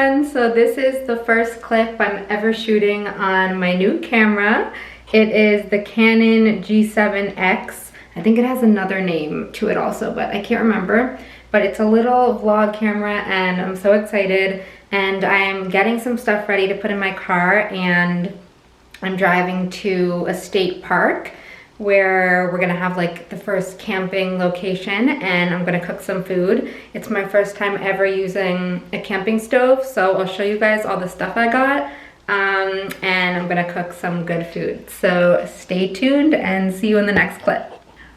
everyone, so this is the first clip I'm ever shooting on my new camera. It is the Canon G7X. I think it has another name to it also, but I can't remember. But it's a little vlog camera and I'm so excited, and I'm getting some stuff ready to put in my car, and I'm driving to a state park where we're gonna have like the first camping location, and I'm gonna cook some food. It's my first time ever using a camping stove, so I'll show you guys all the stuff I got, and I'm gonna cook some good food. So stay tuned and see you in the next clip.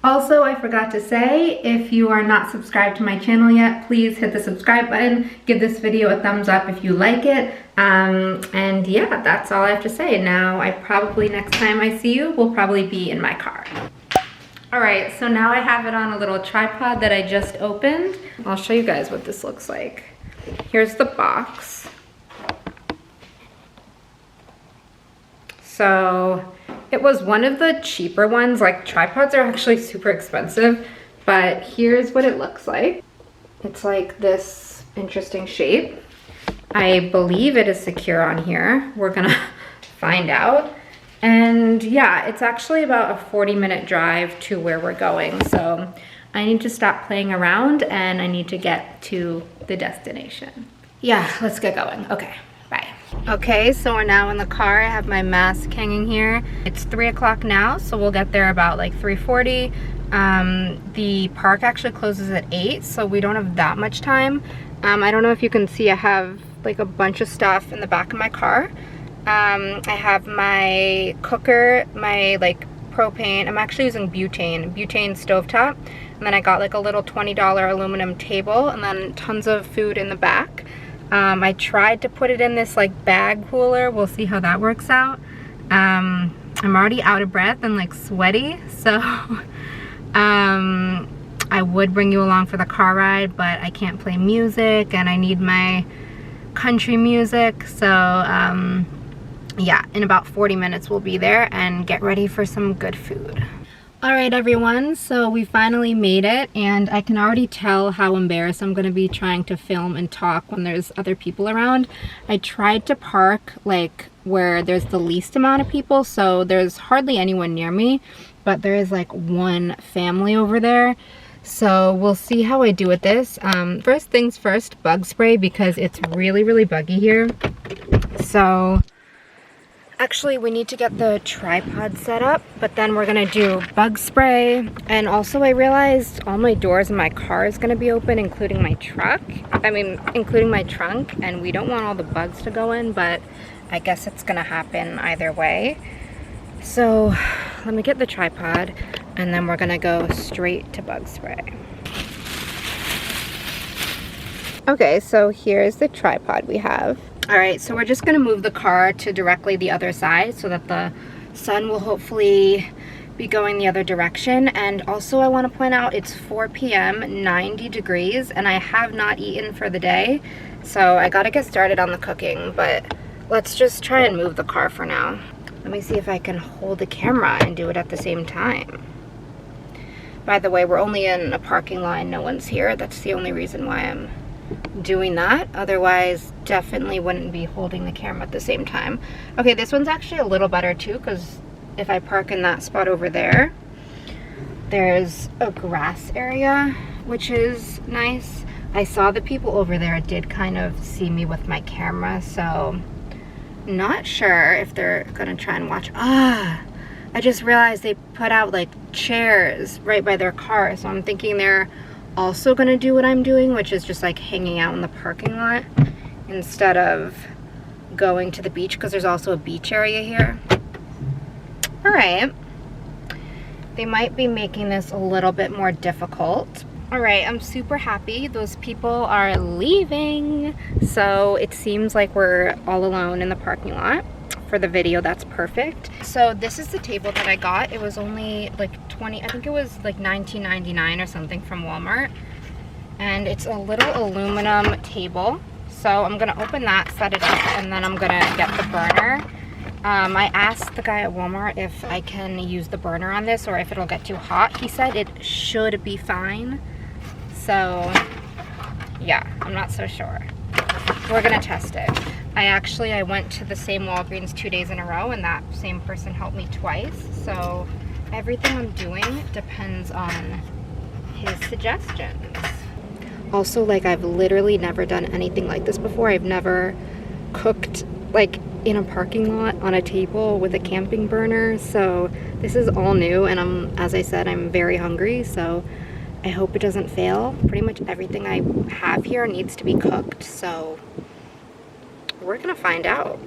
Also, I forgot to say, if you are not subscribed to my channel yet, please hit the subscribe button, give this video a thumbs up if you like it, and yeah, that's all I have to say. Now, next time I see you, will probably be in my car. All right, so now I have it on a little tripod that I just opened. I'll show you guys what this looks like. Here's the box. So, it was one of the cheaper ones. Like, tripods are actually super expensive, but here's what it looks like. It's like this interesting shape. I believe it is secure on here. We're gonna find out. And yeah, it's actually about a 40-minute drive to where we're going. So I need to stop playing around and I need to get to the destination. Yeah, let's get going. Okay, bye. Okay, so we're now in the car. I have my mask hanging here. It's 3 o'clock now, so we'll get there about like 3:40. The park actually closes at 8, so we don't have that much time. I don't know if you can see, I have like a bunch of stuff in the back of my car. I have my cooker, my like propane. I'm actually using butane stovetop. And then I got like a little $20 aluminum table, and then tons of food in the back. I tried to put it in this like bag cooler. We'll see how that works out. I'm already out of breath and like sweaty, so I would bring you along for the car ride, but I can't play music and I need my country music. So yeah, in about 40 minutes we'll be there and get ready for some good food. All right, everyone, so we finally made it, and I can already tell how embarrassed I'm gonna be trying to film and talk when there's other people around. I tried to park like where there's the least amount of people, so there's hardly anyone near me, but there is like one family over there. So we'll see how I do with this. First things first, bug spray, because it's really buggy here. So actually, we need to get the tripod set up, but then we're gonna do bug spray. And also I realized all my doors in my car is gonna be open, including my truck. Including my trunk, and we don't want all the bugs to go in, but I guess it's gonna happen either way. So let me get the tripod, and then we're gonna go straight to bug spray. Okay, so here's the tripod we have. All right, so we're just gonna move the car to directly the other side so that the sun will hopefully be going the other direction. And also I wanna point out it's 4 p.m., 90 degrees, and I have not eaten for the day. So I gotta get started on the cooking, but let's just try and move the car for now. Let me see if I can hold the camera and do it at the same time. By the way, we're only in a parking lot, no one's here. That's the only reason why I'm doing that. Otherwise, definitely wouldn't be holding the camera at the same time. Okay, this one's actually a little better too, because if I park in that spot over there, there's a grass area, which is nice. I saw the people over there did kind of see me with my camera, so not sure if they're gonna try and watch. I just realized they put out like chairs right by their car, so I'm thinking they're also gonna do what I'm doing, which is just like hanging out in the parking lot instead of going to the beach, because there's also a beach area here. All right, they might be making this a little bit more difficult. All right, I'm super happy those people are leaving, so it seems like we're all alone in the parking lot. For the video, that's perfect. So this is the table that I got. It was only like I think it was like $19.99 or something from Walmart. And it's a little aluminum table. So I'm gonna open that, set it up, and then I'm gonna get the burner. I asked the guy at Walmart if I can use the burner on this or if it'll get too hot. He said it should be fine. So yeah, I'm not so sure. we're gonna test it. I went to the same Walgreens 2 days in a row, and that same person helped me twice. So everything I'm doing depends on his suggestions. Also, like, I've literally never done anything like this before. I've never cooked like in a parking lot on a table with a camping burner. So this is all new, and as I said, I'm very hungry. So I hope it doesn't fail. Pretty much everything I have here needs to be cooked. So we're gonna find out.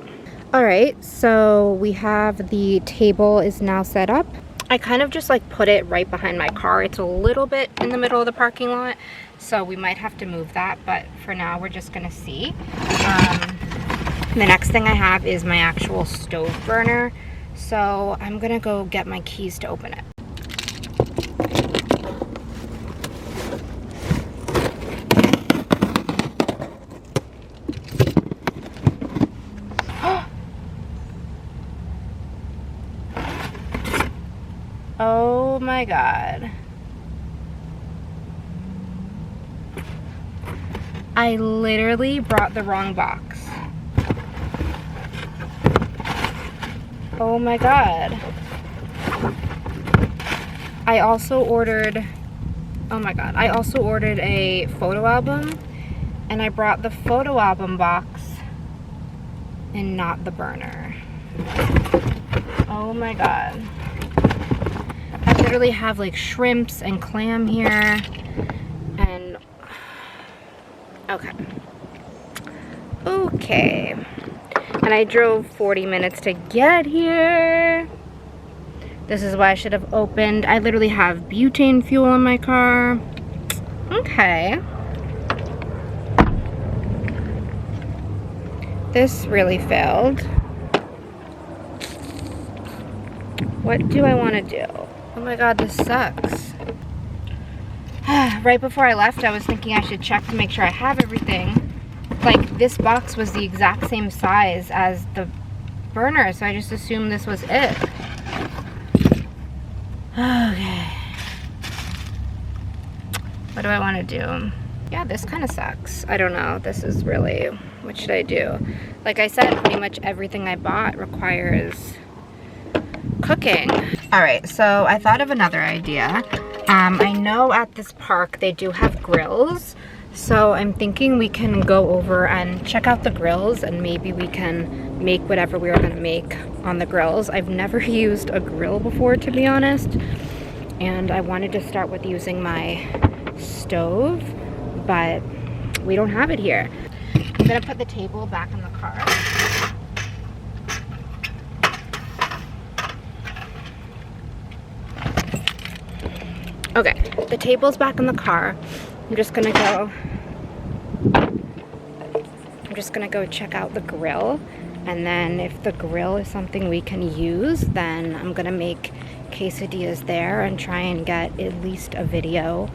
All right, so we have the table is now set up. I kind of just like put it right behind my car. It's a little bit in the middle of the parking lot, so we might have to move that, but for now we're just gonna see. The next thing I have is my actual stove burner, so I'm gonna go get my keys to open it. Oh my God. I literally brought the wrong box. Oh my God. I also ordered a photo album, and I brought the photo album box and not the burner. Oh my God. I literally have like shrimps and clam here, and okay, and I drove 40 minutes to get here. This is why I should have opened. I literally have butane fuel in my car. Okay, this really failed. What do I want to do? Oh my God, this sucks. Right before I left, I was thinking I should check to make sure I have everything. Like, this box was the exact same size as the burner, so I just assumed this was it. Okay. What do I want to do? Yeah, this kind of sucks. I don't know. This is really, what should I do? Like I said, pretty much everything I bought requires cooking. All right, so I thought of another idea. I know at this park they do have grills, so I'm thinking we can go over and check out the grills, and maybe we can make whatever we are gonna make on the grills. I've never used a grill before, to be honest, and I wanted to start with using my stove, but we don't have it here. I'm gonna put the table back in the car. Okay, the table's back in the car. I'm just gonna go check out the grill, and then if the grill is something we can use, then I'm gonna make quesadillas there and try and get at least a video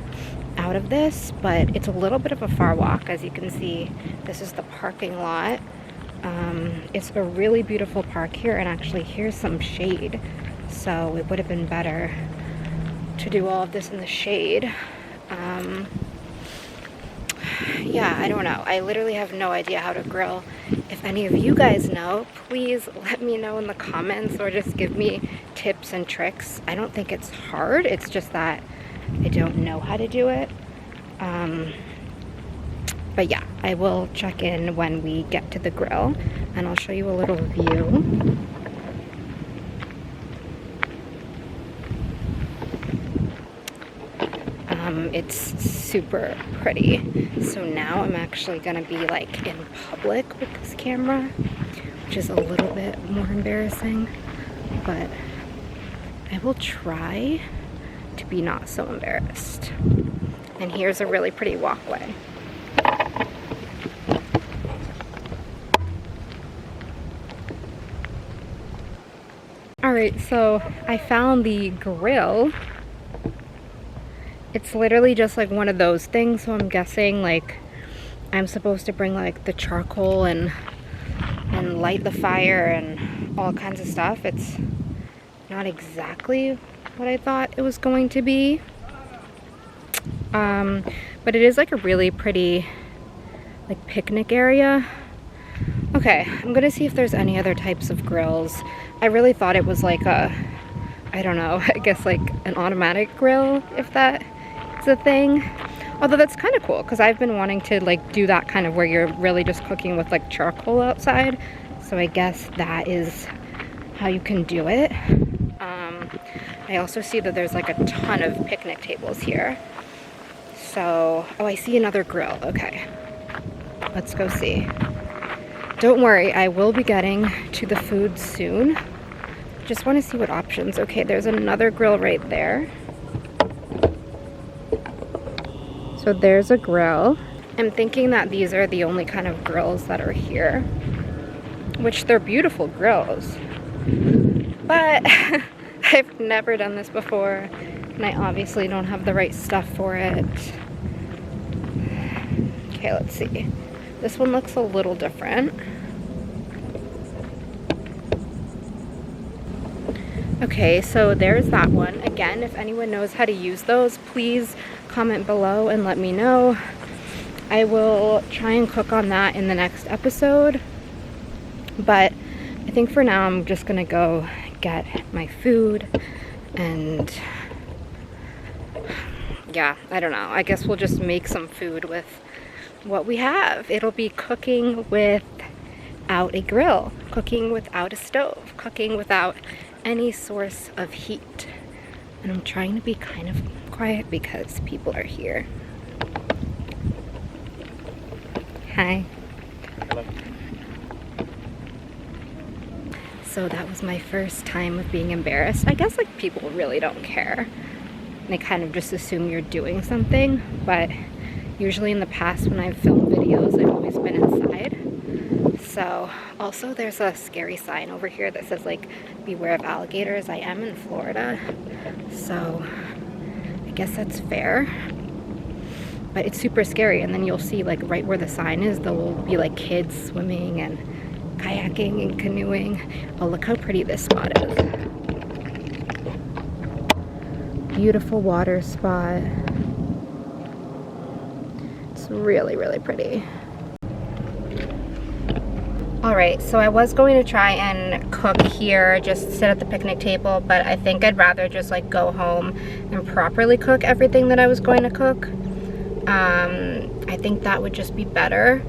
out of this. But it's a little bit of a far walk. As you can see, this is the parking lot. It's a really beautiful park here, and actually here's some shade, so it would have been better to do all of this in the shade. Yeah, I don't know. I literally have no idea how to grill. If any of you guys know, please let me know in the comments, or just give me tips and tricks. I don't think it's hard. It's just that I don't know how to do it. But yeah, I will check in when we get to the grill, and I'll show you a little view. It's super pretty. So now I'm actually gonna be like in public with this camera, which is a little bit more embarrassing, but I will try to be not so embarrassed. And here's a really pretty walkway. All right, so I found the grill. It's literally just like one of those things, so I'm guessing like I'm supposed to bring like the charcoal and light the fire and all kinds of stuff. It's not exactly what I thought it was going to be, but it is like a really pretty like picnic area. Okay, I'm gonna see if there's any other types of grills. I really thought it was like a, I don't know, I guess like an automatic grill, if that is a thing. Although that's kind of cool because I've been wanting to like do that kind of where you're really just cooking with like charcoal outside. So I guess that is how you can do it. I also see that there's like a ton of picnic tables here. So, oh, I see another grill. Okay, let's go see. Don't worry, I will be getting to the food soon. Just want to see what options. Okay, there's another grill right there. So there's a grill. I'm thinking that these are the only kind of grills that are here, which they're beautiful grills. But I've never done this before, and I obviously don't have the right stuff for it. Okay, let's see. This one looks a little different. Okay, so there's that one. Again, if anyone knows how to use those, please comment below and let me know. I will try and cook on that in the next episode. But I think for now I'm just gonna go get my food and yeah, I don't know. I guess we'll just make some food with what we have. It'll be cooking without a grill, cooking without a stove, cooking without any source of heat. And I'm trying to be kind of quiet because people are here. Hi. Hello. So that was my first time of being embarrassed. I guess like people really don't care. They kind of just assume you're doing something, but usually in the past when I've filmed videos, I've always been inside. So also there's a scary sign over here that says like, beware of alligators. I am in Florida, so I guess that's fair. But it's super scary, and then you'll see like right where the sign is, there will be like kids swimming and kayaking and canoeing. Oh, look how pretty this spot is. Beautiful water spot. It's really, really pretty. All right, so I was going to try and cook here, just sit at the picnic table, but I think I'd rather just like go home and properly cook everything that I was going to cook. I think that would just be better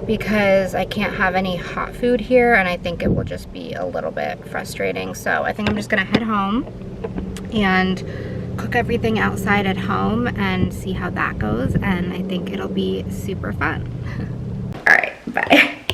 because I can't have any hot food here, and I think it will just be a little bit frustrating. So I think I'm just gonna head home and cook everything outside at home and see how that goes, and I think it'll be super fun. All right, bye.